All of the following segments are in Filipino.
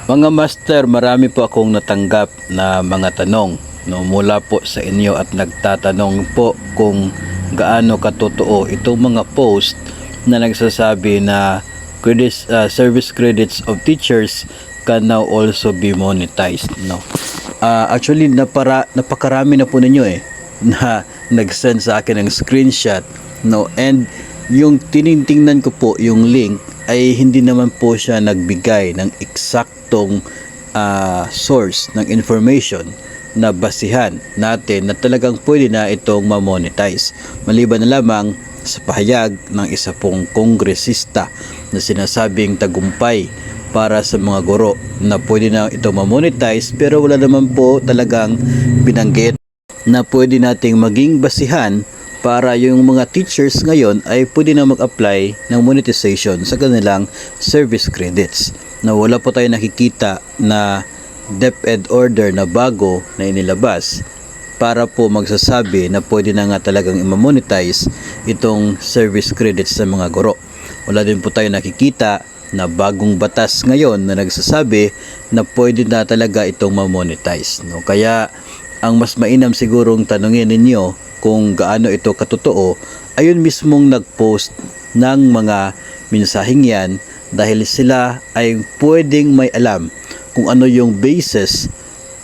Mga master, marami po akong natanggap na mga tanong mula po sa inyo at nagtatanong po kung gaano katotoo itong mga post na nagsasabi na service credits of teachers can now also be monetized. Actually, napakarami na po ninyo na nag-send sa akin ng screenshot, and yung tinitingnan ko po yung link ay hindi naman po siya nagbigay ng eksaktong source ng information na basihan natin na talagang pwede na itong ma-monetize, maliban na lamang sa pahayag ng isa pong kongresista na sinasabing tagumpay para sa mga guro na pwede na ito ma-monetize, pero wala naman po talagang binanggit na pwede nating maging basihan para yung mga teachers ngayon ay pwede na mag-apply ng monetization sa kanilang service credits. Na wala po tayo nakikita na DepEd order na bago na inilabas para po magsasabi na pwede na nga talagang i-monetize itong service credits sa mga guro. Wala din po tayo nakikita na bagong batas ngayon na nagsasabi na pwede na talaga itong ma-monetize. Kaya ang mas mainam sigurong tanungin ninyo kung gaano ito katotoo, ayun mismong nag-post ng mga mensaheng yan, dahil sila ay pwedeng may alam kung ano yung basis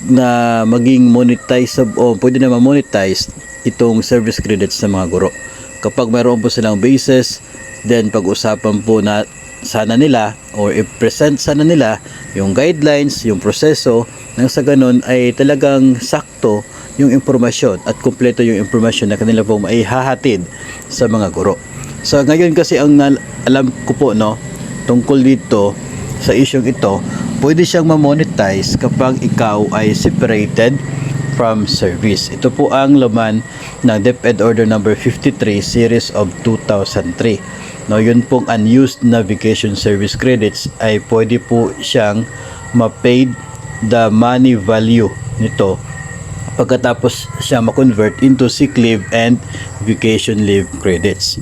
na maging monetizable o pwede na ma-monetize itong service credits sa mga guro. Kapag mayroon po silang basis, then pag-usapan po na sana nila or i-present sana nila yung guidelines, yung proseso, nang sa ganun ay talagang sakto yung impormasyon at kumpleto yung impormasyon na kanila po ay hahatid sa mga guro. So ngayon kasi ang alam ko po tungkol dito sa isyong ito, pwede siyang ma-monetize kapag ikaw ay separated from service. Ito po ang laman ng DepEd Order number 53 series of 2003. Yun pong unused navigation service credits ay pwede po siyang ma-paid the money value nito pagkatapos siya ma-convert into sick leave and vacation leave credits.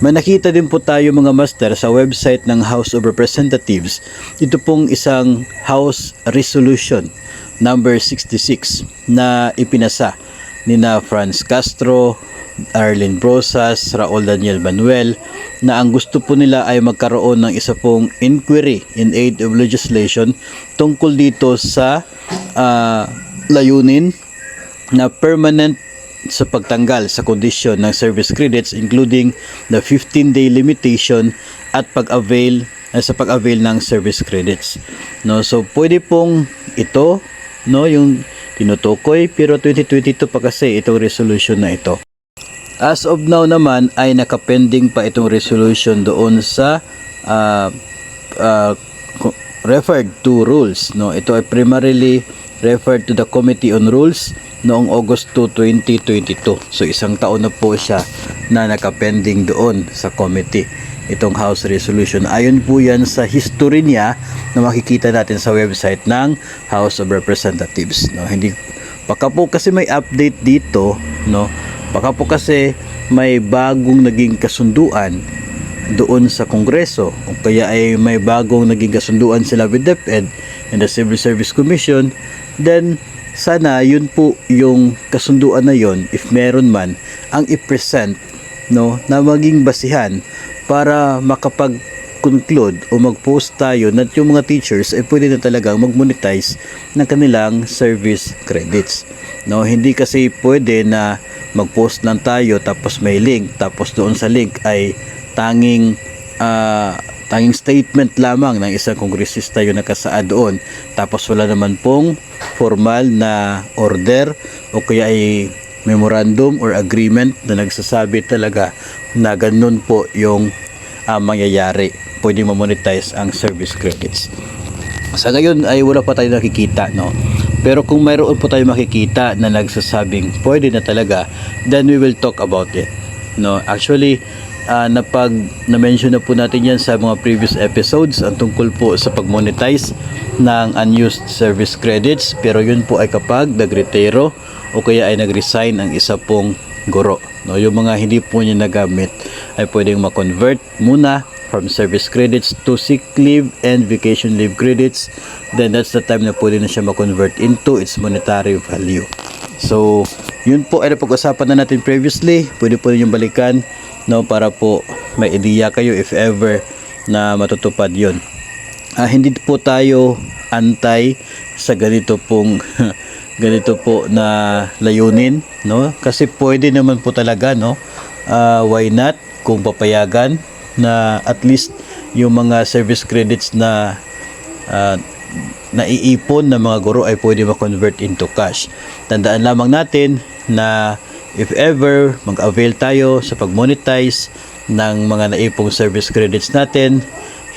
May nakita din po tayo mga master sa website ng House of Representatives. Ito pong isang House Resolution number 66 na ipinasa nina Franz Castro, Arlene Brosas, Raul Daniel Manuel, na ang gusto po nila ay magkaroon ng isa pong inquiry in aid of legislation tungkol dito sa layunin na permanent sa pagtanggal sa kondisyon ng service credits, including the 15-day limitation at pag-avail ng service credits. So pwede pong ito yung tinutukoy, pero 2022 pa kasi itong resolution na ito. As of now naman ay nakapending pa itong resolution doon sa referred to rules. Ito ay primarily referred to the Committee on Rules noong August 2, 2022. So isang taon na po siya na nakapending doon sa committee, itong House Resolution. Ayon po yan sa history niya na makikita natin sa website ng House of Representatives. Hindi baka po kasi may update dito, baka po kasi may bagong naging kasunduan doon sa Kongreso, o kaya ay may bagong naging kasunduan sila with DepEd and the Civil Service Commission. Then sana yun po yung kasunduan na yun, if meron man, ang i-present na maging basihan para makapag-conclude o mag-post tayo na yung mga teachers ay pwede na talagang mag-monetize ng kanilang service credits. Hindi kasi pwede na mag-post lang tayo tapos may link, tapos doon sa link ay tanging statement lamang ng isang kongresista yung nakasaad doon, tapos wala naman pong formal na order o kaya ay memorandum or agreement na nagsasabi talaga na ganun po yung mangyayari, pwede ma-monetize ang service credits. Sa ngayon ay wala pa tayo nakikita, pero kung mayroon po tayo makikita na nagsasabing pwede na talaga, then we will talk about it. Actually, na-mention na po natin yan sa mga previous episodes, ang tungkol po sa pag-monetize ng unused service credits, pero yun po ay kapag nagretiro o kaya ay nag-resign ang isa pong guro. Yung mga hindi po niya nagamit ay pwedeng ma-convert muna from service credits to sick leave and vacation leave credits, then that's the time na pwede na siya ma-convert into its monetary value. So, yun po ay napag-usapan na natin previously. Pwede po ninyong balikan, no, para po may idea kayo if ever na matutupad yun. Hindi po tayo antay sa ganito pong ganito po na layunin, no? Kasi pwede naman po talaga, no? Why not kung papayagan na at least yung mga service credits na naiipon ng mga guro ay pwede ma-convert into cash. Tandaan lamang natin na if ever mag-avail tayo sa pag-monetize ng mga naipong service credits natin,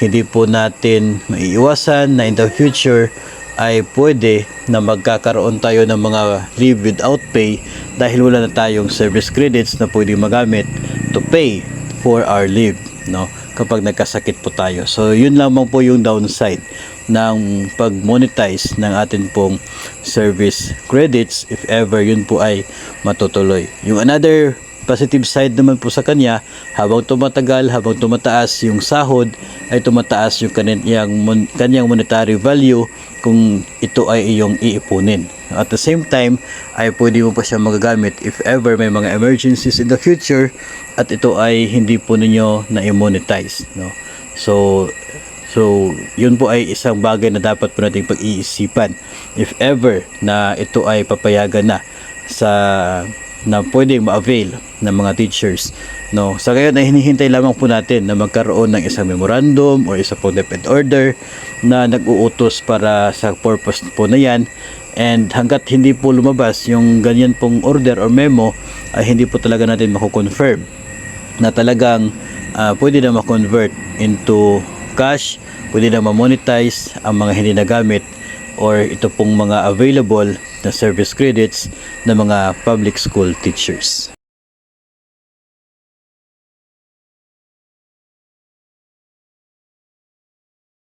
hindi po natin maiiwasan na in the future ay pwede na magkakaroon tayo ng mga leave without pay dahil wala na tayong service credits na pwede magamit to pay for our leave, no, kapag nagkasakit po tayo. So yun lamang po yung downside ng pag-monetize ng atin pong service credits if ever yun po ay matutuloy. Yung another positive side naman po sa kanya, habang tumatagal, habang tumataas yung sahod, ay tumataas yung kanyang monetary value kung ito ay iyong iipunin. At the same time, ay pwede mo pa siya magagamit if ever may mga emergencies in the future at ito ay hindi po ninyo na-monetize, no? So yun po ay isang bagay na dapat po nating pag-iisipan if ever na ito ay papayagan na na pwedeng ma-avail ng mga teachers, no? Sa ngayon ay hinihintay lamang po natin na magkaroon ng isang memorandum o isang pong DepEd order na nag-uutos para sa purpose po na yan, and hanggat hindi po lumabas yung ganyan pong order or memo ay hindi po talaga natin mako-confirm na talagang pwede na ma-convert into cash, pwede na ma-monetize ang mga hindi nagamit or ito pong mga available na service credits ng mga public school teachers.